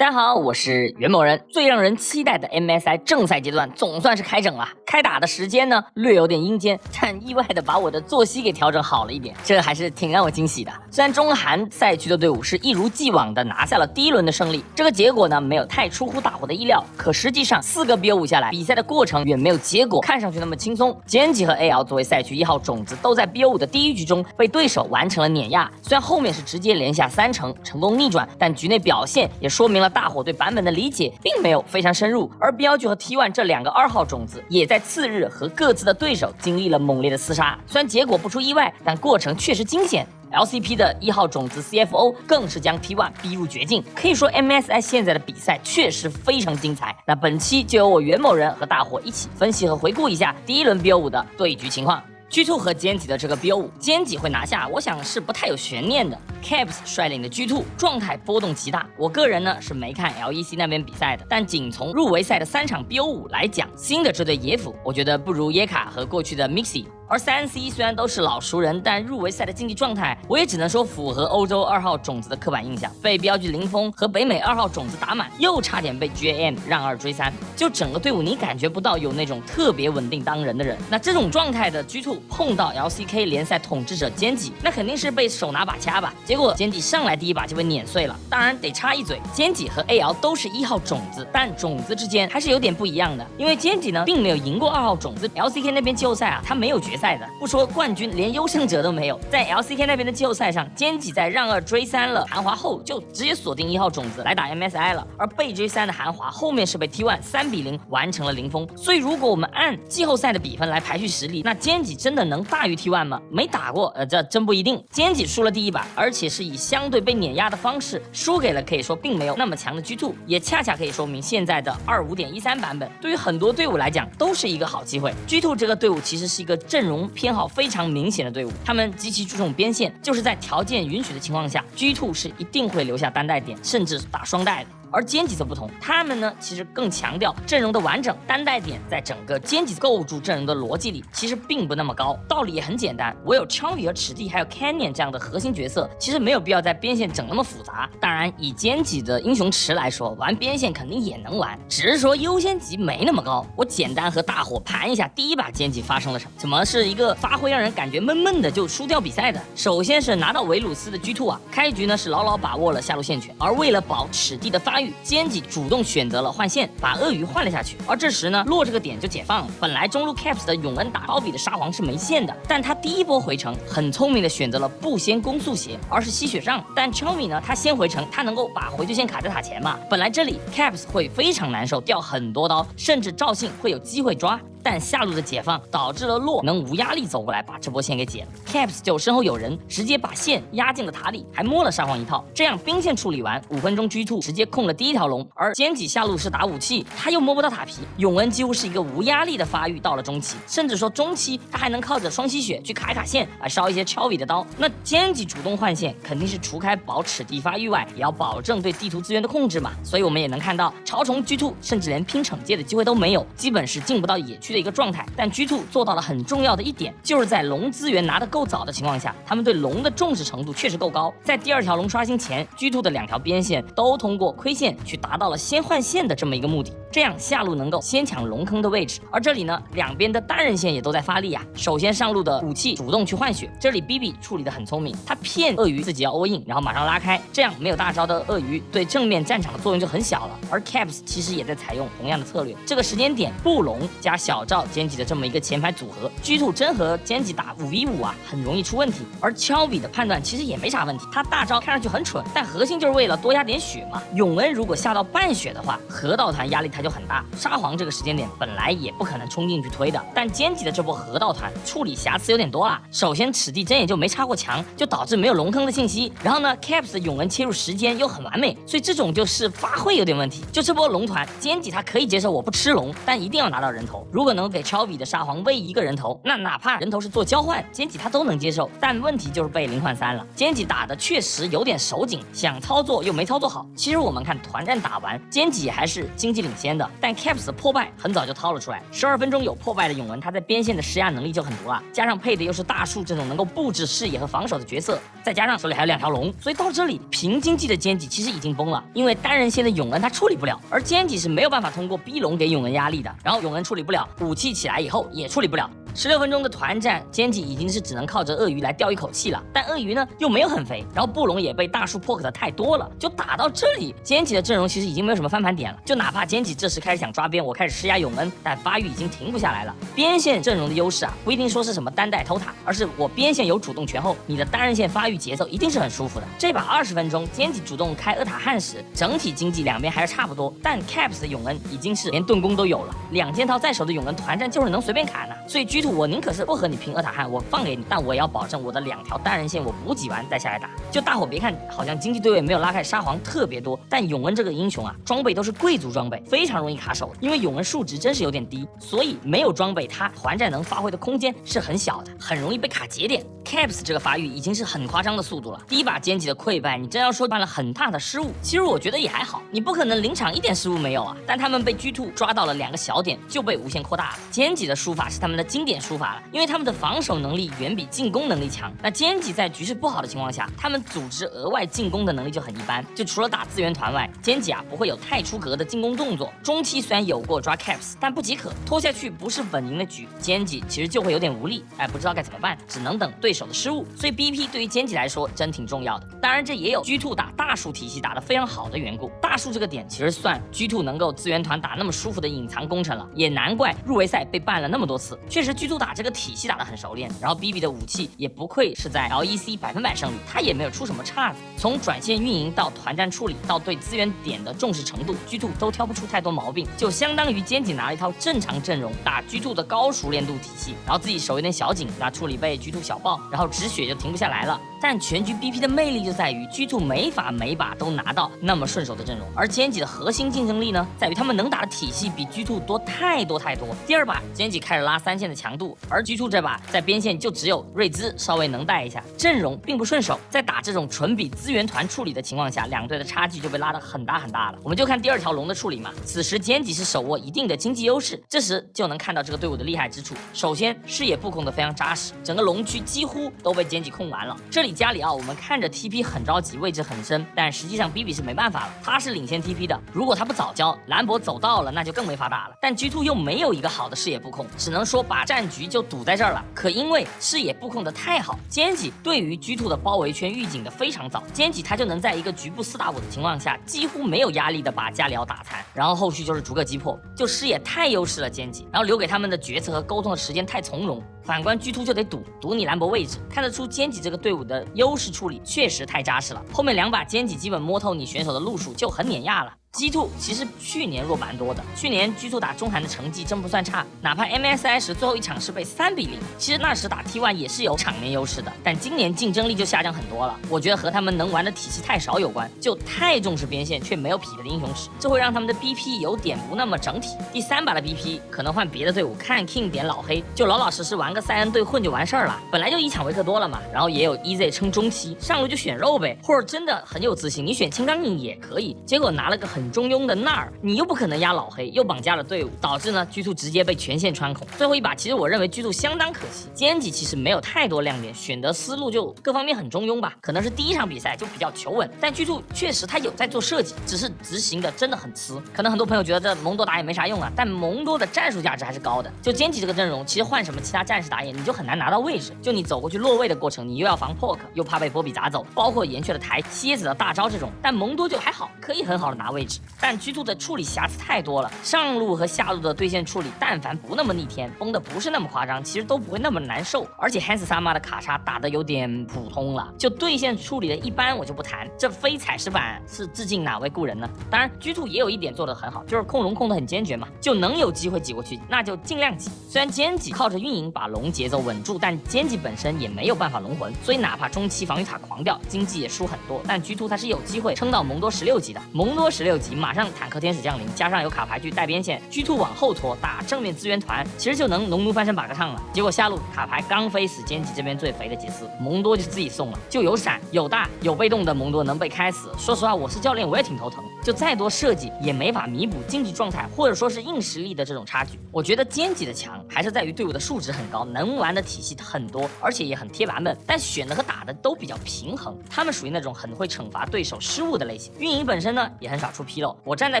大家好，我是袁某人。最让人期待的 MSI 正赛阶段总算是开整了，开打的时间呢略有点阴间，但意外的把我的作息给调整好了一点，这还是挺让我惊喜的。虽然中韩赛区的队伍是一如既往的拿下了第一轮的胜利，这个结果呢没有太出乎大伙的意料，可实际上4个 BO5下来，比赛的过程远没有结果看上去那么轻松。Genji 和 AL 作为赛区1号种子，都在 BO5的第一局中被对手完成了碾压，虽然后面是直接连下3城成功逆转，但局内表现也说明了大伙对版本的理解并没有非常深入，而标剧和 T1 这2个2号种子也在次日和各自的对手经历了猛烈的厮杀，虽然结果不出意外，但过程确实惊险。LCP 的1号种子 CFO 更是将 T1 逼入绝境，可以说 MSI 现在的比赛确实非常精彩。那本期就由我袁某人和大伙一起分析和回顾一下第一轮 BO5 的对局情况。G2 和 Genji 的这个 BO5，Genji 会拿下，我想是不太有悬念的。Caps 率领的 G2 状态波动极大，我个人呢是没看 LEC 那边比赛的，但仅从入围赛的3场 BO5 来讲，新的这对野辅，我觉得不如耶卡和过去的 Mixi。而3C 虽然都是老熟人，但入围赛的竞技状态，我也只能说符合欧洲2号种子的刻板印象。被标剧林峰和北美2号种子打满，又差点被 GAM 让2追3，就整个队伍你感觉不到有那种特别稳定当人的人。那这种状态的 G2 碰到 LCK 联赛统治者Genji，那肯定是被手拿把掐吧。结果Genji上来第一把就被碾碎了。当然得插一嘴，Genji和 AL 都是1号种子，但种子之间还是有点不一样的，因为Genji呢并没有赢过2号种子 ，LCK 那边季后赛啊，他没有决赛的，不说冠军，连优胜者都没有。在 LCK 那边的季后赛上，Genji在让2追3了韩华后，就直接锁定1号种子来打 MSI 了。而被追3的韩华后面是被 T1 3-0完成了零封。所以如果我们按季后赛的比分来排序实力，那 Genji 真的能大于 T1 吗？没打过，这真不一定。Genji 输了第一把，而且是以相对被碾压的方式输给了可以说并没有那么强的 G2， 也恰恰可以说明现在的 25.13 版本对于很多队伍来讲都是一个好机会。G2 这个队伍其实是一个阵容偏好非常明显的队伍，他们极其注重边线，就是在条件允许的情况下 ，G2 是一定会留下单带点，甚至打双带的。而Genji则不同，他们呢其实更强调阵容的完整，单带点在整个Genji构筑阵容的逻辑里其实并不那么高。道理也很简单，我有 Chovy 和史蒂还有 Canyon 这样的核心角色，其实没有必要在边线整那么复杂。当然，以Genji的英雄池来说，玩边线肯定也能玩，只是说优先级没那么高。我简单和大伙盘一下第一把Genji发生了什么，怎么是一个发挥让人感觉闷闷的就输掉比赛的。首先是拿到维鲁斯的 G2 啊，开局呢是牢牢把握了下路线权，而为了保史蒂的发育，Genji 主动选择了换线，把鳄鱼换了下去。而这时呢，洛这个点就解放了。本来中路 Caps 的永恩打高比的沙皇是没线的，但他第一波回城很聪明的选择了不先攻速血，而是吸血杖。但 Chovy 呢，他先回城，他能够把回追线卡在塔前嘛？本来这里 Caps 会非常难受，掉很多刀，甚至赵信会有机会抓。但下路的解放导致了洛能无压力走过来把这波线给解了 ，Caps 就身后有人，直接把线压进了塔里，还摸了沙皇一套。这样兵线处理完，5分钟 G2 直接控了第一条龙，而Genji下路是打武器，他又摸不到塔皮，永恩几乎是一个无压力的发育到了中期，甚至说中期他还能靠着双吸血去卡线来烧一些Chovy的刀。那Genji主动换线肯定是除开保齿地发育外，也要保证对地图资源的控制嘛。所以我们也能看到潮虫 G2 甚至连拼惩戒的机会都没有，基本是进不到野区的一个状态。但 G2 做到了很重要的一点，就是在龙资源拿得够早的情况下，他们对龙的重视程度确实够高。在第2条龙刷新前 ，G2 的2条边线都通过亏线去达到了先换线的这么一个目的，这样下路能够先抢龙坑的位置。而这里呢，两边的单人线也都在发力啊。首先上路的武器主动去换血，这里 BB 处理得很聪明，他骗鳄鱼自己要 all in， 然后马上拉开，这样没有大招的鳄鱼对正面战场的作用就很小了。而 Caps 其实也在采用同样的策略，这个时间点布隆加小赵Genji的这么一个前排组合 ，G2 真和Genji打5v5啊，很容易出问题。而Chovy的判断其实也没啥问题，他大招看上去很蠢，但核心就是为了多压点血嘛。永恩如果下到半血的话，河道团压力他就很大。沙皇这个时间点本来也不可能冲进去推的，但Genji的这波河道团处理瑕疵有点多了。首先史蒂真也就没插过墙，就导致没有龙坑的信息。然后呢 ，Caps 的永恩切入时间又很完美，所以这种就是发挥有点问题。就这波龙团，Genji他可以接受我不吃龙，但一定要拿到人头。如果果能给超比的沙皇喂一个人头，那哪怕人头是做交换，菅井他都能接受。但问题就是被0换3了，菅井打的确实有点手紧，想操作又没操作好。其实我们看团战打完，菅井还是经济领先的，但 Caps 的破败很早就掏了出来。12分钟有破败的永文，他在边线的施压能力就很足了，加上配的又是大树这种能够布置视野和防守的角色，再加上手里还有2条龙，所以到这里凭经济的菅井其实已经崩了，因为单人线的永恩他处理不了，而菅井是没有办法通过逼龙给永恩压力的，然后永恩处理不了，武器起来以后也处理不了。16分钟的团战，菅井已经是只能靠着鳄鱼来吊一口气了，但鳄鱼呢又没有很肥，然后布隆也被大树破克的太多了，就打到这里，菅井的阵容其实已经没有什么翻盘点了。就哪怕菅井这时开始想抓边，我开始施压永恩，但发育已经停不下来了。边线阵容的优势啊，不一定说是什么单带偷塔，而是我边线有主动权后，你的单人线发育节奏一定是很舒服的。这把20分钟，菅井主动开阿塔汉时，整体经济两边还是差不多，但 Caps 的永恩已经是连盾弓都有了，2件套在手的永恩团战就是能随便砍啊，所以G2我宁可是不和你拼阿塔汉，我放给你，但我也要保证我的2条单人线我补给完再下来打。就大伙别看好像经济对位没有拉开沙皇特别多，但永恩这个英雄啊，装备都是贵族装备，非常容易卡手，因为永恩数值真是有点低，所以没有装备他团战能发挥的空间是很小的，很容易被卡节点。Caps 这个发育已经是很夸张的速度了，第一把菅井的溃败，你真要说犯了很大的失误，其实我觉得也还好，你不可能临场一点失误没有啊，但他们被G2抓到了2个小点就被无限扩大了。菅井的输法是他们的经典输法了，因为他们的防守能力远比进攻能力强，那菅井在局势不好的情况下，他们组织额外进攻的能力就很一般，就除了打资源团外，菅井啊不会有太出格的进攻动作。中期虽然有过抓 Caps， 但不即可，拖下去不是稳赢的局，菅井其实就会有点无力，不知道该怎么办，只能等对手的失误。所以 BP 对于菅井来说真挺重要的，当然这也有G2打大树体系打得非常好的缘故。大树这个点其实算G2能够资源团打那么舒服的隐藏功臣了，也难怪入围赛被ban了那么多次。确实G2打这个体系打得很熟练，然后 BB 的武器也不愧是在 LEC100%胜率，他也没有出什么岔子。从转线运营到团战处理到对资源点的重视程度，G2都挑不出太多毛病，就相当于菅井拿了一套正常阵容打G2的高熟练度体系，然后自己手有点小紧，那处理被G2小爆，然后止血就停不下来了。但全局 BP 的魅力就在于G2没法每把都拿到那么顺手的阵容，而菅井的核心竞争力呢，在于他们能打的体系比G2多太多太多。第2把菅井开始拉3线的强度，而G2这把在边线就只有瑞兹稍微能带一下，阵容并不顺手，在打这种纯比资源团处理的情况下，两队的差距就被拉得很大很大了。我们就看第2条龙的处理嘛，此时菅井是手握一定的经济优势，这时就能看到这个队伍的厉害之处。首先视野布控的非常扎实，整个龙区几乎都被菅井控完了。这里加里奥我们看着 TP 很着急，位置很深，但实际上 BB 是没办法了，他是领先 TP 的，如果他不早交，兰博走到了那就更没法打了。但G2又没有一个好的视野布控，只能说把战局就堵在这儿了。可因为视野布控的太好，菅井对于G2的包围圈预警的非常早，菅井他就能在一个局部4打5的情况下，几乎没有压力的把加里奥打残，然后后续就是逐个击破，就视野太优势了菅井，然后留给他们的决策和沟通的时间太从容。反观G2就得堵你兰博位置，看得出菅井这个队伍的优势处理确实太扎实了。后面2把菅井基本摸透你选手的路数，就很碾压了。G2其实去年弱蛮多的，去年G2打中韩的成绩真不算差，哪怕 MSI 时最后一场是被3比0，其实那时打 T1 也是有场面优势的，但今年竞争力就下降很多了。我觉得和他们能玩的体系太少有关，就太重视边线却没有匹配的英雄池，这会让他们的 BP 有点不那么整体。第3把的 BP 可能换别的队伍，看 King 点老黑，就老老实实玩个塞恩对混就完事儿了。本来就1场维克多了嘛，然后也有 EZ 撑中期，上路就选肉呗，或者真的很有自信，你选青钢印也可以。结果拿了个很中庸的纳尔，你又不可能压老黑，又绑架了队伍，导致呢G2直接被全线穿孔。最后一把其实我认为G2相当可惜，菅井其实没有太多亮点，选的思路就各方面很中庸吧，可能是第1场比赛就比较求稳，但G2确实他有在做设计，只是执行的真的很呲。可能很多朋友觉得这蒙多打野没啥用啊，但蒙多的战术价值还是高的。就菅井这个阵容，其实换什么其他战士打野你就很难拿到位置，就你走过去落位的过程，你又要防 poke， 又怕被波比砸走，包括岩雀的台、蝎子的大招这种，但蒙多就还好，可以很好的拿位置。但G2的处理瑕疵太多了，上路和下路的对线处理，但凡不那么逆天，崩的不是那么夸张，其实都不会那么难受。而且 Hans 萨玛的卡莎打的有点普通了，就对线处理的一般我就不谈，这非踩石板是致敬哪位故人呢？当然 G2也有一点做的很好，就是控龙控的很坚决嘛，就能有机会挤过去那就尽量挤。虽然菅井靠着运营把龙节奏稳住，但菅井本身也没有办法龙魂，所以哪怕中期防御塔狂掉，经济也输很多。但G2它是有机会撑到蒙多16级的，蒙多16级，马上坦克天使降临，加上有卡牌去带边线 ，G2 往后拖打正面资源团，其实就能农奴翻身把个唱了。结果下路卡牌刚飞死歼击这边最肥的杰斯，蒙多就自己送了，就有闪有大有被动的蒙多能被开死。说实话，我是教练我也挺头疼，就再多设计也没法弥补竞技状态或者说是硬实力的这种差距。我觉得歼击的强还是在于队伍的素质很高，能玩的体系很多，而且也很贴版本，但选的和打的都比较平衡。他们属于那种很会惩罚对手失误的类型。运营本身呢也很少出纰漏。我站在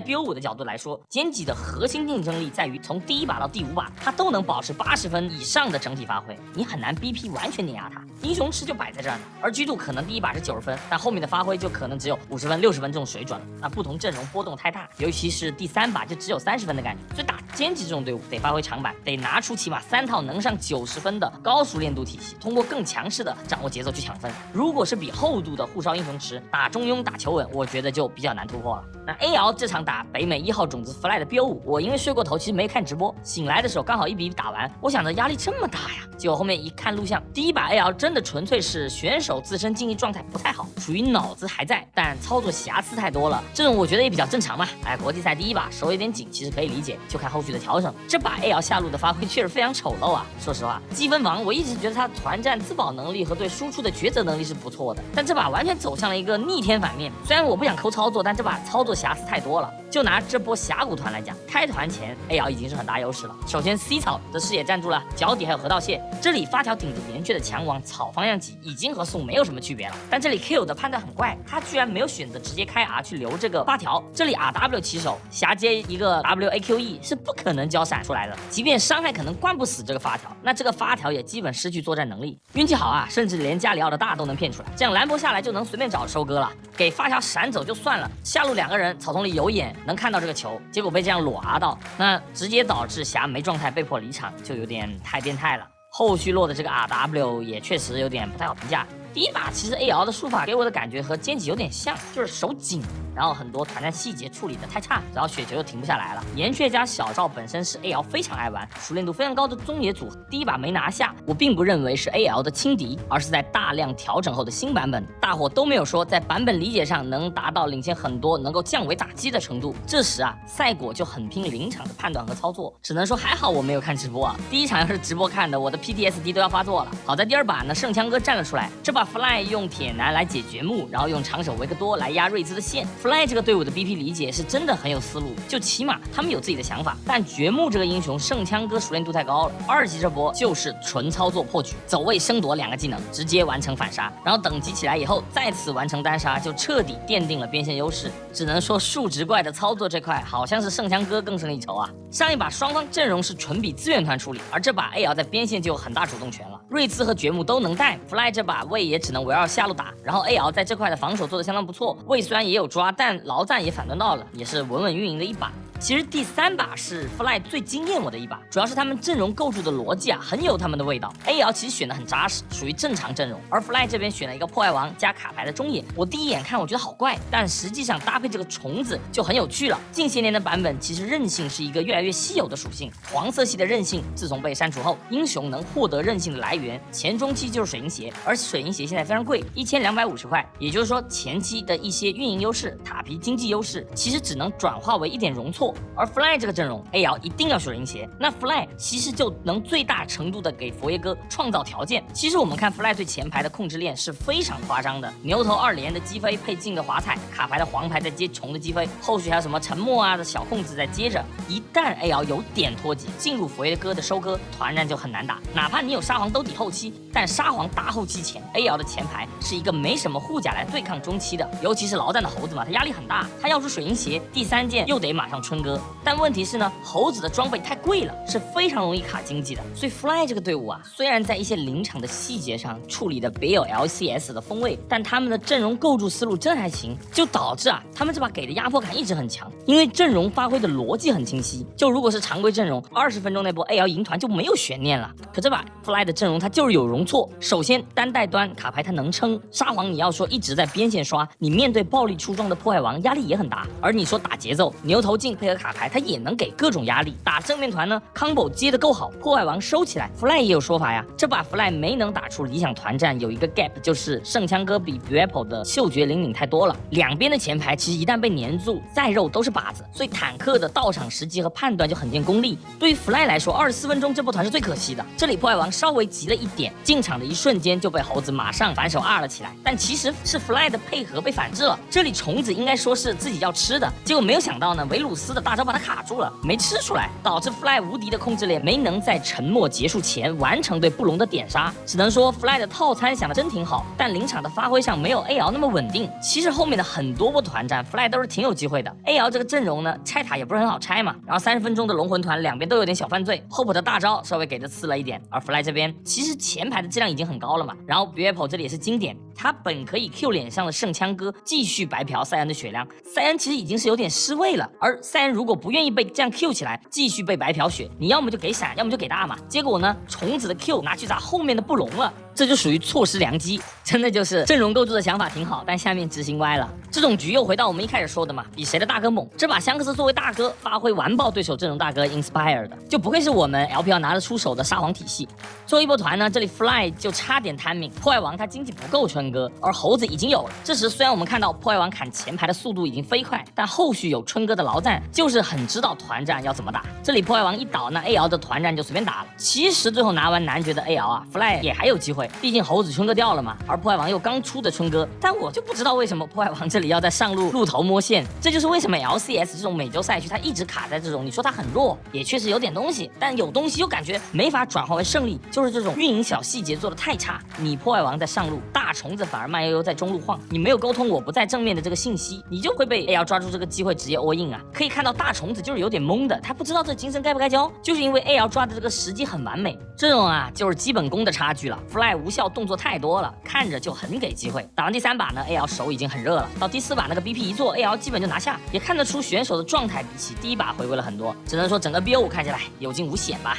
BO5 的角度来说，歼击的核心竞争力在于从第1把到第5把，它都能保持80分以上的整体发挥，你很难 BP 完全碾压它。英雄池就摆在这儿呢，而G2可能第1把是90分，但后面的发挥就可能只有50分、60分这种水准了。那不同阵容波动太大，尤其是第3把就只有30分的感觉，所以打歼击这种队伍得发挥长板，得拿出起码3套能上90分的高熟练度体系，通过更强势的掌握节奏去抢分。如果是比厚度的护烧英雄池，打中庸打求稳，我觉得就比较难突破了。那 AL 这场打北美1号种子 Fly 的 BO5，我因为睡过头，其实没看直播，醒来的时候刚好1比1打完，我想着压力这么大呀，结果后面一看录像，第1把 AL 真的纯粹是选手自身竞技状态不太好，属于脑子还在，但操作瑕疵太多了，这种我觉得也比较正常嘛。国际赛第1把手有点紧，其实可以理解，就看后续的调整。这把 AL 下路的发挥确实非常丑陋啊，说实话，积分王我一直觉得他团战自保能力和对输出的抉择能力是不错的，但这把完全走向了一个逆天反面。虽然我不想抠操作，但这把操作瑕疵太多了。就拿这波峡谷团来讲，开团前 AL 已经是很大优势了。首先 C 草的视野站住了，脚底还有河道蟹，这里发条顶着岩雀的墙往草方向挤，已经和宋没有什么区别了。但这里 Q 的判断很怪，他居然没有选择直接开 R 去留这个发条，这里 RW 起手狭接一个 WAQE 是不可能交闪出来的，即便伤害可能灌不死这个发条，那这个发条也基本失去作战能力。运气好啊，甚至连加里奥的大都能骗出来，这样兰博下来就能随便找收割了，给发条闪走就算了，下路2个人草丛里有眼能看到这个球，结果被这样裸 R 到，那直接导致霞没状态被迫离场，就有点太变态了。后续落的这个 RW 也确实有点不太好评价。第1把其实 AL 的输法给我的感觉和歼击有点像，就是手紧，然后很多团战细节处理的太差，然后雪球又停不下来了。岩雀加小赵本身是 AL 非常爱玩、熟练度非常高的中野组合，第1把没拿下，我并不认为是 AL 的轻敌，而是在大量调整后的新版本，大伙都没有说在版本理解上能达到领先很多，能够降维打击的程度。这时啊，赛果就很拼临场的判断和操作，只能说还好我没有看直播啊，第1场要是直播看的，我的 PTSD 都要发作了。好在第2把呢，圣枪哥站了出来，这把 Fly 用铁男来解掘木，然后用长手维克多来压瑞兹的线。Fly 这个队伍的 BP 理解是真的很有思路，就起码他们有自己的想法。但掘木这个英雄圣枪哥熟练度太高了，2级这波就是纯操作破局，走位升夺2个技能，直接完成反杀，然后等级起来以后再次完成单杀，就彻底奠定了边线优势。只能说数值怪的操作这块好像是圣枪哥更胜一筹啊。上一把双方阵容是纯比资源团处理，而这把 AL 在边线就有很大主动权了，瑞兹和掘木都能带 ，Fly 这把位也只能围绕下路打，然后 AL 在这块的防守做得相当不错，位虽然也有抓，但劳战也反蹲到了，也是稳稳运营的一把。其实第3把是 Fly 最惊艳我的一把，主要是他们阵容构筑的逻辑啊，很有他们的味道。AL 其实选的很扎实，属于正常阵容，而 Fly 这边选了一个破坏王加卡牌的中野，我第一眼看我觉得好怪，但实际上搭配这个虫子就很有趣了。近些年的版本其实韧性是一个越来越稀有的属性，黄色系的韧性自从被删除后，英雄能获得韧性的来源前中期就是水银鞋，而水银鞋现在非常贵，1250块，也就是说前期的一些运营优势、塔皮经济优势其实只能转化为一点容错。而 Fly 这个阵容 AL 一定要水银鞋，那 Fly 其实就能最大程度的给佛爷哥创造条件。其实我们看 Fly 对前排的控制链是非常夸张的，牛头2连的击飞配近的华彩，卡牌的黄牌在接虫的击飞，后续还有什么沉默啊的小控制在接着，一旦 AL 有点脱节，进入佛爷哥的收割，团战就很难打。哪怕你有沙皇兜底后期，但沙皇大后期前 AL 的前排是一个没什么护甲来对抗中期的，尤其是劳战的猴子嘛，他压力很大，他要出水银鞋，第3件又得马上春哥。但问题是呢，猴子的装备太贵了，是非常容易卡经济的。所以 Fly 这个队伍啊，虽然在一些临场的细节上处理的别有 LCS 的风味，但他们的阵容构筑思路真还行，就导致啊，他们这把给的压迫感一直很强，因为阵容发挥的逻辑很清晰。就如果是常规阵容，20分钟那波 AL 赢团就没有悬念了。可这把 Fly 的阵容它就是有容错。首先单带端卡牌它能撑，沙皇你要说一直在边线刷，你面对暴力出装的破坏王压力也很大。而你说打节奏，牛头镜配合卡牌它也能给各种压力。打正面团呢 ，combo 接的够好，破坏王收起来 ，Fly 也有说法呀。这把 Fly 没能打出理想团战，有一个 gap 就是圣枪哥比 Apple 的嗅觉灵敏太多了。两边的前排其实一旦被粘住，再肉都是靶子，所以坦克的到场时机和判断就很见功力。对于 Fly 来说，24分钟这波团是最可惜的。这里破坏王稍微急了一点，进场的一瞬间就被猴子马上反手2了起来，但其实是 Fly 的配合被反制了。这里虫子应该说是自己要吃的，结果没有想到呢，维鲁斯的大招把他卡住了，没吃出来，导致 Fly 无敌的控制链没能在沉默结束前完成对布隆的点杀。只能说 Fly 的套餐想的真挺好，但临场的发挥上没有 AL 那么稳定。其实后面的很多波团战 Fly 都是挺有机会的。AL 这个阵容呢，拆塔也不是很好拆嘛，然后30分钟的龙魂团两边都有点小犯罪 ，Hope 的大招稍微给的次了一点，而 Fly 这边其实前排的质量已经很高了嘛，然后 Apple 这里也是经典，他本可以 Q 脸上的圣枪哥继续白嫖塞恩的血量，塞恩其实已经是有点失位了，而塞恩如果不愿意被这样 Q 起来，继续被白嫖血，你要么就给闪，要么就给大嘛，结果呢，虫子的 Q 拿去砸后面的布隆了。这就属于错失良机，真的就是阵容构筑的想法挺好，但下面执行歪了。这种局又回到我们一开始说的嘛，比谁的大哥猛。这把香克斯作为大哥，发挥完爆对手阵容大哥 Inspire 的，就不愧是我们 LPL 拿得出手的沙皇体系。最后一波团呢，这里 Fly 就差点摊命，破坏王他经济不够春哥，而猴子已经有了。这时虽然我们看到破坏王砍前排的速度已经飞快，但后续有春哥的劳战，就是很知道团战要怎么打。这里破坏王一倒，那 AL 的团战就随便打了。其实最后拿完男爵的 AL 啊 ，Fly 也还有机会。毕竟猴子春哥掉了嘛，而破坏王又刚出的春哥，但我就不知道为什么破坏王这里要在上路路头摸线，这就是为什么 LCS 这种美洲赛区它一直卡在这种，你说它很弱，也确实有点东西，但有东西又感觉没法转化为胜利，就是这种运营小细节做的太差。你破坏王在上路，大虫子反而慢悠悠在中路晃，你没有沟通我不在正面的这个信息，你就会被 AL 抓住这个机会直接 all in 啊。可以看到大虫子就是有点懵的，他不知道这精神该不该交，就是因为 AL 抓的这个时机很完美，这种啊就是基本功的差距了。Fly 无效动作太多了，看着就很给机会。打完第3把呢 ，AL 手已经很热了，到第4把那个 BP 一做 ，AL 基本就拿下，也看得出选手的状态比起第1把回归了很多。只能说整个 BO5 看起来有惊无险吧。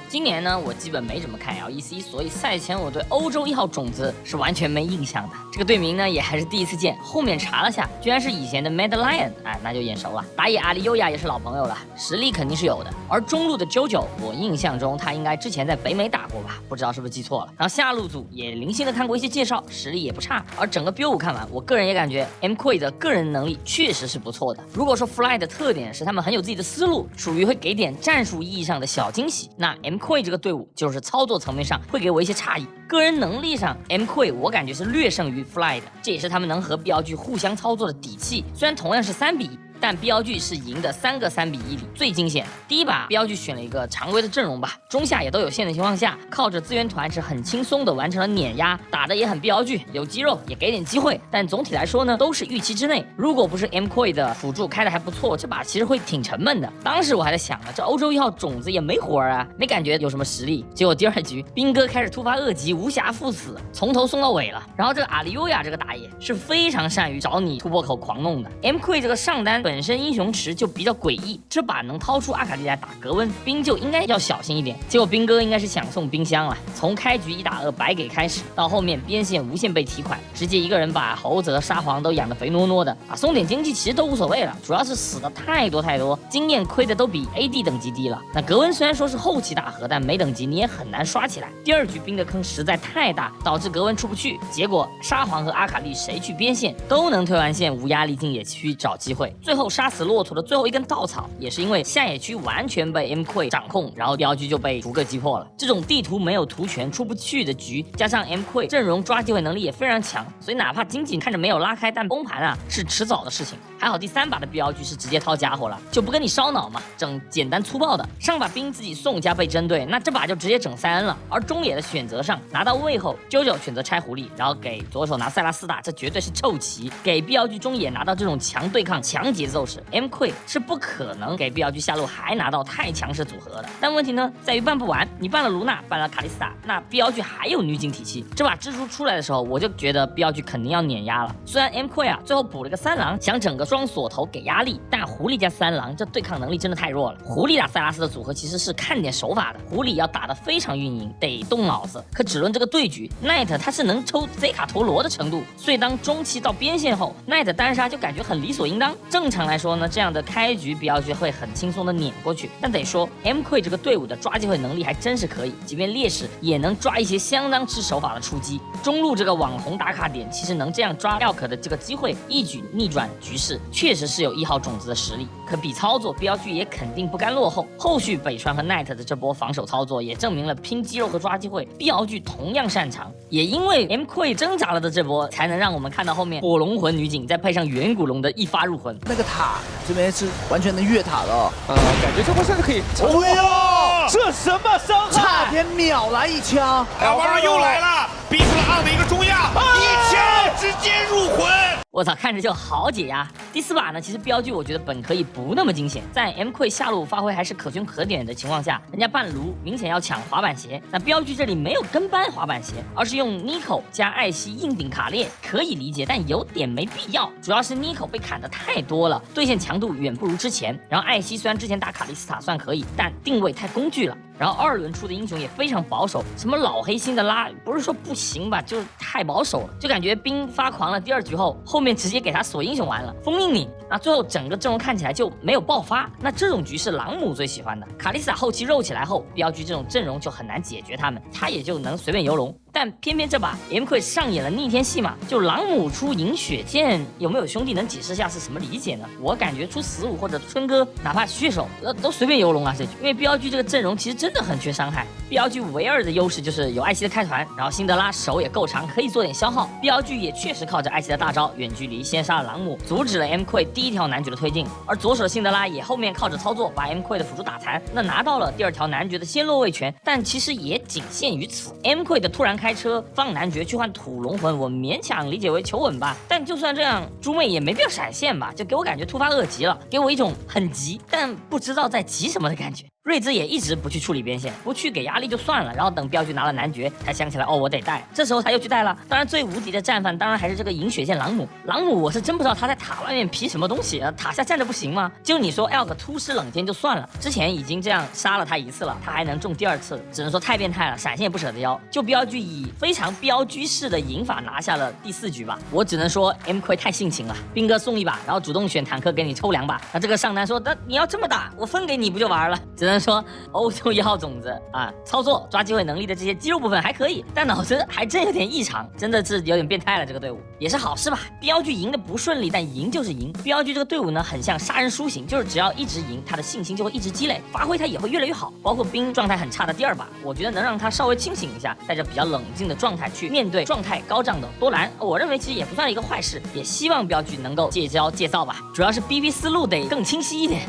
今年呢，我基本没怎么看 LEC， 所以赛前我对欧洲1号种子是完全没印象的。这个队名呢也还是第一次见，后面查了下，居然是以前的 Mad Lion， 哎，那就眼熟了。打野阿里优雅也是老朋友了，实力肯定是有的。而中路的 JoJo， 我印象中他应该之前在北美打过吧，不知道是不是记错了。然后下路组也零星的看过一些介绍，实力也不差。而整个 BO5 看完，我个人也感觉 MQuay 的个人能力确实是不错的。如果说 Fly 的特点是他们很有自己的思路，属于会给点战术意义上的小惊喜，那 MQuay 这个队伍就是操作层面上会给我一些诧异，个人能力上 MQuay 我感觉是略胜于 Fly 的，这也是他们能和 BLG 互相操作的底气。虽然同样是3比1，但 BLG 是赢的3个3比1里最惊险的。第一把 BLG 选了一个常规的阵容吧，中下也都有线的情况下，靠着资源团是很轻松的完成了碾压，打的也很 BLG， 有肌肉也给点机会，但总体来说呢都是预期之内。如果不是 MQuay 的辅助开的还不错，这把其实会挺沉闷的。当时我还在想呢，这欧洲1号种子也没活啊，没感觉有什么实力。结果第2局兵哥开始突发恶疾，无暇赴死，从头送到尾了。然后这个阿里优雅这个打野是非常善于找你突破口狂弄的。MQuay 这个上单本身英雄池就比较诡异，这把能掏出阿卡丽来打格温，兵就应该要小心一点。结果兵哥应该是想送冰箱了，从开局1打2白给开始，到后面边线无限被提款，直接一个人把猴子和沙皇都养得肥糯糯的啊，送点经济其实都无所谓了，主要是死的太多，经验亏的都比 AD 等级低了。那格温虽然说是后期大核，但没等级你也很难刷起来。第2局兵的坑实在太大，导致格温出不去，结果沙皇和阿卡丽谁去边线都能推完线无压力进野区找机会，最后杀死骆驼的最后一根稻草也是因为下野区完全被 MQuay 掌控，然后BLG就被逐个击破了。这种地图没有图权出不去的局，加上 MQuay 阵容抓机会能力也非常强，所以哪怕经济看着没有拉开，但崩盘啊是迟早的事情。还好第3把的 BLG 是直接掏家伙了，就不跟你烧脑嘛，整简单粗暴的。上把兵自己送加被针对，那这把就直接整塞恩了。而中野的选择上，拿到位后，JoJo选择拆狐狸，然后给左手拿塞拉斯打，这绝对是臭棋。给 BLG 中野拿到这种强对抗、强节节奏是 MQ 是不可能给 BLG 下路还拿到太强势组合的。但问题呢在于办不完，你办了卢娜，办了卡莉丝塔，那 BLG 还有女警体系。这把蜘蛛出来的时候，我就觉得 BLG 肯定要碾压了。虽然 MQ 啊最后补了个三狼，想整个双锁头给压力，但狐狸加三狼这对抗能力真的太弱了。狐狸打塞拉斯的组合其实是看点手法的，狐狸要打得非常运营，得动脑子。可只论这个对局 ，Knight 他是能抽 Z 卡陀螺的程度，所以当中期到边线后 ，Knight 单杀就感觉很理所应当。正常来说呢，这样的开局 BLG 会很轻松的碾过去。但得说 MQ 这个队伍的抓机会能力还真是可以，即便劣势也能抓一些相当吃手法的出击。中路这个网红打卡点，其实能这样抓 Elk 的这个机会，一举逆转局势，确实是有1号种子的实力。可比操作 ，BLG 也肯定不甘落后。后续北川和 Knight 的这波防守操作，也证明了拼肌肉和抓机会 ，BLG 同样擅长。也因为 MQ 挣扎了的这波，才能让我们看到后面火龙魂女警再配上远古龙的一发入魂。那个塔这边是完全能越塔了，感觉这波甚至可以。哦哟，这什么伤害？差点秒来一枪。王二又来了，逼出了2的一个中亚，一枪直接入魂。我操，看着就好解压。第4把呢，其实BLG我觉得本可以不那么惊险，在 MQ 下路发挥还是可圈可点的情况下，人家半卢明显要抢滑板鞋，那BLG这里没有跟班滑板鞋，而是用 Nico 加艾希硬顶卡列，可以理解，但有点没必要。主要是 Nico 被砍的太多了，对线强度远不如之前。然后艾希虽然之前打卡莉丝塔算可以，但定位太工具了。然后2轮出的英雄也非常保守，什么老黑辛德拉不是说不行吧，就是太保守了，就感觉兵发狂了。第2局后面直接给他锁英雄完了，封印你，那最后整个阵容看起来就没有爆发。那这种局是朗姆最喜欢的，卡莉丝塔后期肉起来后，BLG这种阵容就很难解决他们，他也就能随便游龙。但偏偏这把 MQ 上演了逆天戏码，就朗姆出银血剑，有没有兄弟能解释下是什么理解呢？我感觉出15或者春哥，哪怕血手都随便游龙啊这局，因为 BLG 这个阵容其实真的很缺伤害。BLG 唯二的优势就是有艾希的开团，然后辛德拉手也够长，可以做点消耗。BLG 也确实靠着艾希的大招远距离先杀了朗姆，阻止了 MQ 第1条男爵的推进，而左手的辛德拉也后面靠着操作把 MQ 的辅助打残，那拿到了第2条男爵的先落位权，但其实也仅限于此。MQ 的突然开车放男爵去换土龙魂，我勉强理解为求稳吧，但就算这样，猪妹也没必要闪现吧，就给我感觉突发恶急了，给我一种很急但不知道在急什么的感觉。睿智也一直不去处理边线，不去给压力就算了，然后等BLG拿了男爵才想起来，哦，我得带，这时候他又去带了。当然最无敌的战犯当然还是这个银血剑朗姆。朗姆我是真不知道他在塔外面皮什么东西啊，塔下站着不行吗？就你说 Elk 突施冷箭就算了，之前已经这样杀了他1次了，他还能中第2次，只能说太变态了，闪现也不舍得腰。就BLG以非常BLG式的赢法拿下了第4局吧，我只能说 MQ 太性情了，兵哥送1把，然后主动选坦克给你抽2把，那这个上单说，那你要这么打，我分给你不就完了？只能说欧洲1号种子啊，操作抓机会能力的这些肌肉部分还可以，但脑子还真有点异常，真的是有点变态了。这个队伍也是好事吧，BLG 赢的不顺利，但赢就是赢。BLG 这个队伍呢，很像杀人书型，就是只要一直赢，他的信心就会一直积累，发挥他也会越来越好。包括兵状态很差的第2把，我觉得能让他稍微清醒一下，带着比较冷静的状态去面对状态高涨的多兰，我认为其实也不算一个坏事，也希望BLG能够戒骄戒躁吧，主要是 BB 思路得更清晰一点。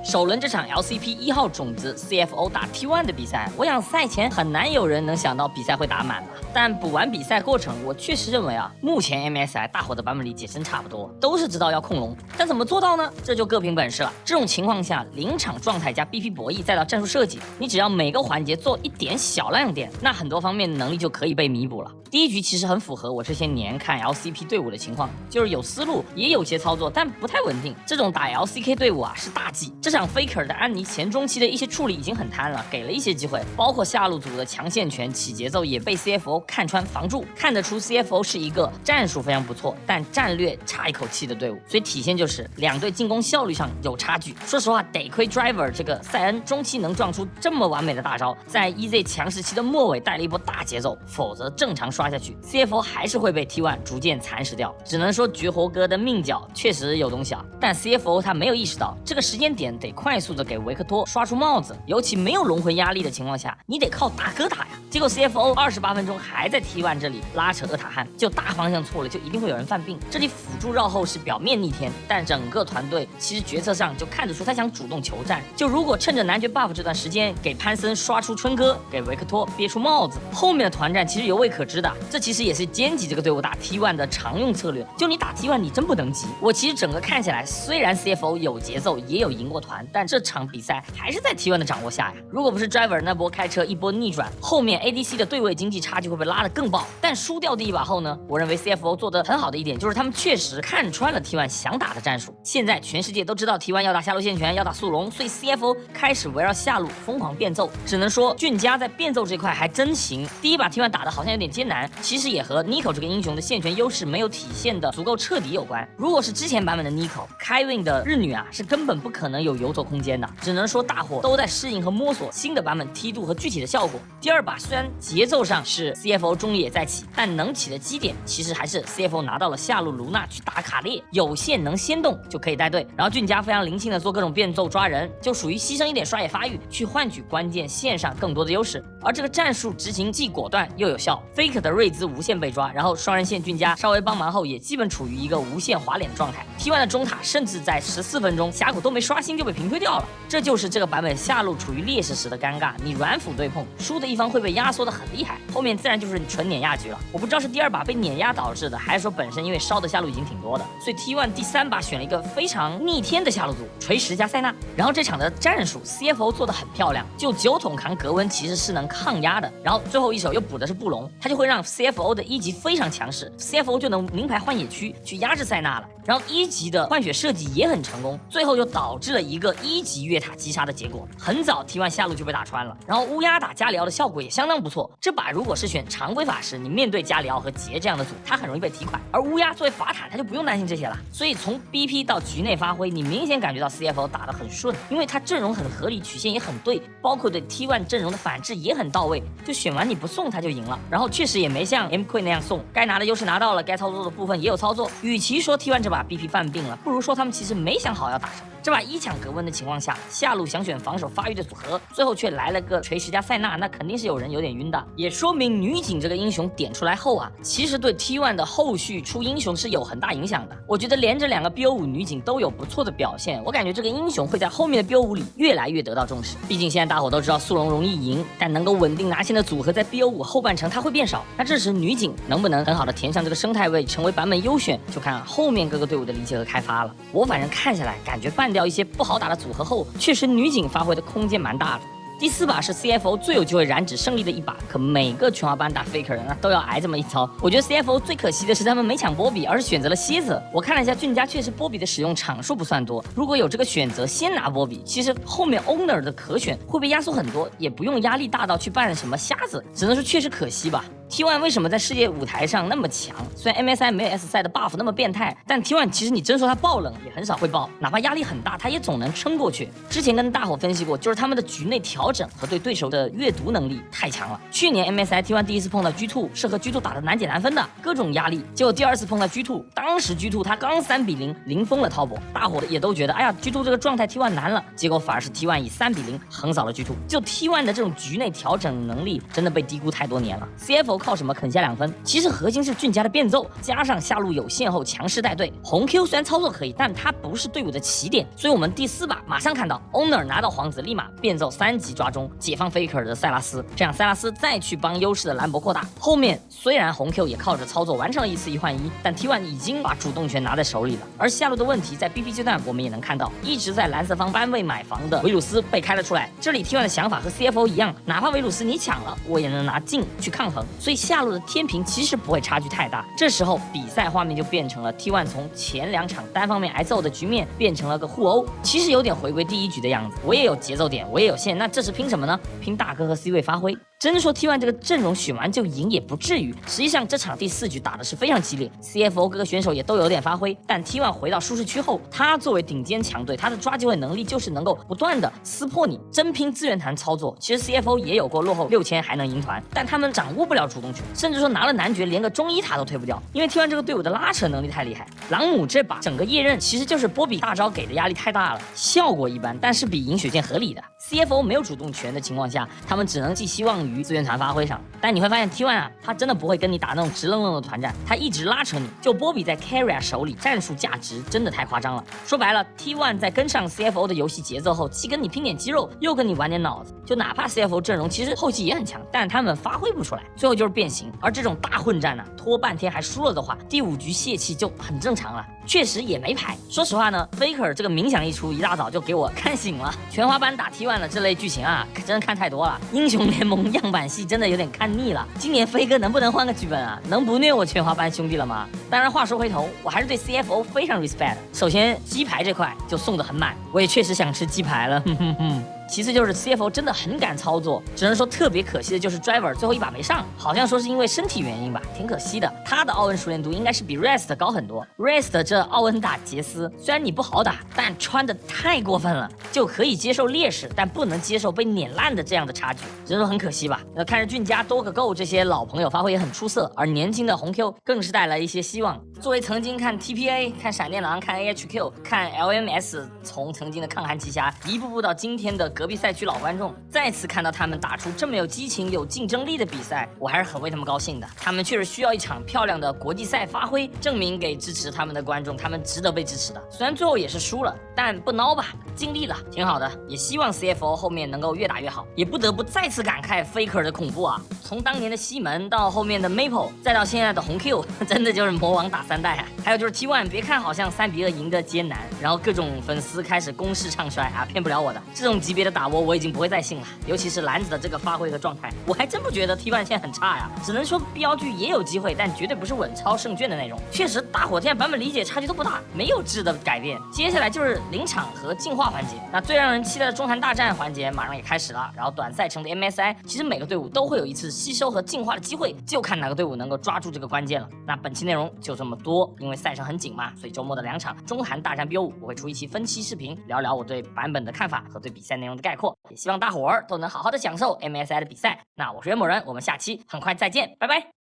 首轮这场 LCP 1号种子 CFO 打 T1 的比赛，我想赛前很难有人能想到比赛会打满吧。但补完比赛过程，我确实认为啊，目前 MSI 大火的版本里解身差不多，都是知道要控龙，但怎么做到呢？这就各凭本事了。这种情况下，0场状态加 BP 博弈再到战术设计，你只要每个环节做一点小亮点，那很多方面的能力就可以被弥补了。第1局其实很符合我这些年看 LCP 队伍的情况，就是有思路，也有些操作，但不太稳定。这种打 LCK 队伍啊是大忌。这场 Faker 的安妮前中期的一些处理已经很贪了，给了一些机会，包括下路组的强线权起节奏也被 CFO 看穿防住，看得出 CFO 是一个战术非常不错，但战略差一口气的队伍，所以体现就是2队进攻效率上有差距。说实话，得亏 Driver 这个塞恩中期能撞出这么完美的大招，在 EZ 强时期的末尾带了一波大节奏，否则正常刷下去 CFO 还是会被 T1 逐渐蚕食掉。只能说绝活哥的命角确实有东西啊，但 CFO 他没有意识到这个时间点得快速的给维克托刷出帽子，尤其没有龙魂压力的情况下，你得靠大哥打呀。结果 CFO 28分钟还在 T1 这里拉扯厄塔汉，就大方向错了，就一定会有人犯病。这里辅助绕后是表面逆天，但整个团队其实决策上就看得出他想主动求战。就如果趁着男爵 buff 这段时间给潘森刷出春哥，给维克托憋出帽子，后面的团战其实犹未可知的。啊，这其实也是歼击这个队伍打 T1 的常用策略。就你打 T1，你真不能急。我其实整个看起来，虽然 CFO 有节奏，也有赢过团，但这场比赛还是在 T1 的掌握下呀。如果不是 Driver 那波开车一波逆转，后面 ADC 的对位经济差距会被拉得更爆。但输掉第一把后呢，我认为 CFO 做得很好的一点就是他们确实看穿了 T1 想打的战术。现在全世界都知道 T1 要打下路线权，要打速龙，所以 CFO 开始围绕下路疯狂变奏。只能说俊家在变奏这块还真行。第一把 T1 打的好像有点艰难，其实也和 Nico 这个英雄的线权优势没有体现的足够彻底有关。如果是之前版本的 Nico， 开运的日女啊是根本不可能有游走空间的。只能说大伙都在适应和摸索新的版本梯度和具体的效果。第二把虽然节奏上是 CFO 中野在起，但能起的基点其实还是 CFO 拿到了下路卢娜去打卡列，有线能先动就可以带队。然后俊家非常灵性的做各种变奏抓人，就属于牺牲一点刷野发育去换取关键线上更多的优势。而这个战术执行既果断又有效 ，Faker 的瑞兹无限被抓，然后双人线俊家稍微帮忙后也基本处于一个无限滑脸的状态。T1 的中塔甚至在14分钟峡谷都没刷新就被平推掉了，这就是这个版本下路处于劣势时的尴尬。你软辅对碰，输的一方会被压缩的很厉害，后面自然就是纯碾压局了。我不知道是第二把被碾压导致的，还是说本身因为烧的下路已经挺多的，所以 T1 第三把选了一个非常逆天的下路组锤石加塞纳。然后这场的战术 CFO 做的很漂亮，就9桶扛格温其实是能抗压的，然后最后一手又补的是布隆，他就会让 CFO 的一级非常强势， CFO 就能明牌换野区去压制塞纳了。然后一级的换血设计也很成功，最后就导致了一个1级越塔击杀的结果。很早 T1 下路就被打穿了，然后乌鸦打加里奥的效果也相当不错。这把如果是选常规法师，你面对加里奥和杰这样的组，他很容易被提款，而乌鸦作为法坦他就不用担心这些了。所以从 BP 到局内发挥，你明显感觉到 CFO 打得很顺，因为他阵容很合理，曲线也很对，包括对 T1 阵容的反制也很到位，就选完你不送他就赢了。然后确实也没像 M Queen 那样送，该拿的优势拿到了，该操作的部分也有操作。与其说 T1 这把 BP 犯病了，不如说他们其实没想好要打什么。这把一抢格温的情况下，下路想选防守发育的组合，最后却来了个锤石加塞纳，那肯定是有人有点晕的。也说明女警这个英雄点出来后啊，其实对 T1 的后续出英雄是有很大影响的。我觉得连着2个 BO5 女警都有不错的表现，我感觉这个英雄会在后面的 BO5 里越来越得到重视。毕竟现在大伙都知道速龙容易赢，但能够稳定拿线的组合在 BO5 后半程它会变少，那这时女警能不能很好的填上这个生态位，成为版本优选，就看后面各个队伍的理解和开发了。我反正看下来感觉办掉一些不好打的组合后，确实女警发挥的空间蛮大的。第4把是 CFO 最有机会染指胜利的一把，可每个全华班打 Faker 的都要挨这么一遭。我觉得 CFO 最可惜的是他们没抢波比，而是选择了蝎子。我看了一下俊家，确实波比的使用场数不算多，如果有这个选择先拿波比，其实后面 Owner 的可选会被压缩很多，也不用压力大到去扮什么瞎子，只能说确实可惜吧。T1 为什么在世界舞台上那么强？虽然 MSI 没有 S 赛的 buff 那么变态，但 T1 其实你真说他爆冷也很少会爆，哪怕压力很大，他也总能撑过去。之前跟大伙分析过，就是他们的局内调整和对对手的阅读能力太强了。去年 MSI T1 第一次碰到 G2 是和 G2 打的难解难分的，各种压力，结果第2次碰到 G2， 当时 G2 他刚3比0零封了滔博，大伙也都觉得哎呀 G2 这个状态 T1 难了，结果反而是 T1 以3比0横扫了 G2。就 T1 的这种局内调整能力真的被低估太多年了。CFO 靠什么啃下2分？其实核心是俊家的变奏，加上下路有线后强势带队。红 Q 虽然操作可以，但他不是队伍的起点，所以我们第4把马上看到 Owner 拿到皇子，立马变奏3级抓中，解放 Faker 的塞拉斯，这样塞拉斯再去帮优势的兰博扩大。后面虽然红 Q 也靠着操作完成了1次1换1，但 T1 已经把主动权拿在手里了。而下路的问题在 BP 阶段我们也能看到，一直在蓝色方班位买房的维鲁斯被开了出来。这里 T1 的想法和 CFO 一样，哪怕维鲁斯你抢了，我也能拿镜去抗衡，所以下路的天平其实不会差距太大。这时候比赛画面就变成了 T1 从前2场单方面挨揍的局面变成了个互殴，其实有点回归第1局的样子。我也有节奏点，我也有线，那这是拼什么呢？拼大哥和 C 位发挥。真说 T1 这个阵容选完就赢也不至于，实际上这场第4局打的是非常激烈， CFO 各个选手也都有点发挥，但 T1 回到舒适区后，他作为顶尖强队，他的抓机会能力就是能够不断的撕破你，真拼资源团操作。其实 CFO 也有过落后6000还能赢团，但他们掌握不了主动权，甚至说拿了男爵连个中1塔都推不掉，因为 T1 这个队伍的拉扯能力太厉害。朗姆这把整个夜刃其实就是波比大招给的压力太大了，效果一般，但是比饮血剑合理的。CFO 没有主动权的情况下，他们只能寄希望于资源团发挥上。但你会发现 T1 啊，他真的不会跟你打那种直愣愣的团战，他一直拉扯你。就波比在 Carry 手里战术价值真的太夸张了。说白了 ，T1 在跟上 CFO 的游戏节奏后，既跟你拼点肌肉，又跟你玩点脑子。就哪怕 CFO 阵容其实后期也很强，但他们发挥不出来，最后就就是变形。而这种大混战呢，拖半天还输了的话，第5局泄气就很正常了。确实也没牌。说实话呢 ，Faker 这个冥想一出，一大早就给我看醒了。全华班打 T1 的这类剧情啊，真的看太多了。英雄联盟样板戏真的有点看腻了。今年飞哥能不能换个剧本啊？能不虐我全华班兄弟了吗？当然话说回头，我还是对 CFO 非常 respect。首先鸡排这块就送得很满，我也确实想吃鸡排了，哼哼哼。其次就是 CFO 真的很敢操作，只能说特别可惜的就是 Driver 最后一把没上，好像说是因为身体原因吧，挺可惜的。他的奥恩熟练度应该是比 Rest 高很多。Rest 这奥恩打杰斯，虽然你不好打，但穿的太过分了，就可以接受劣势，但不能接受被碾烂的这样的差距，只能说很可惜吧。那看着俊佳多个 Go 这些老朋友发挥也很出色，而年轻的红 Q 更是带来一些希望。作为曾经看 TPA、看闪电狼、看 AHQ、看 LMS， 从曾经的抗寒奇侠一步步到今天的隔壁赛区老观众，再次看到他们打出这么有激情、有竞争力的比赛，我还是很为他们高兴的。他们确实需要一场漂亮的国际赛发挥，证明给支持他们的观众，他们值得被支持的。虽然最后也是输了，但不孬吧，尽力了，挺好的。也希望 CFO 后面能够越打越好。也不得不再次感慨 Faker 的恐怖啊！从当年的西门到后面的 Maple， 再到现在的红 Q， 真的就是魔王打3代啊！还有就是 T1， 别看好像3比2赢得艰难，然后各种粉丝开始攻势唱衰啊，骗不了我的。这种级别的打我已经不会再信了，尤其是蓝子的这个发挥和状态，我还真不觉得 T1 现在很差呀，只能说 BLG 也有机会，但绝对不是稳操胜券的那种。确实，大伙现在版本理解差距都不大，没有质的改变。接下来就是临场和进化环节，那最让人期待的中韩大战环节马上也开始了。然后短赛程的 MSI， 其实每个队伍都会有一次吸收和进化的机会，就看哪个队伍能够抓住这个关键了。那本期内容就这么多，因为赛程很紧嘛，所以周末的2场中韩大战 BO5， 我会出一期分期视频，聊聊我对版本的看法和对比赛内容的概括。也希望大伙儿都能好好的享受 MSI 的比赛。那我是袁某人，我们下期很快再见，拜拜。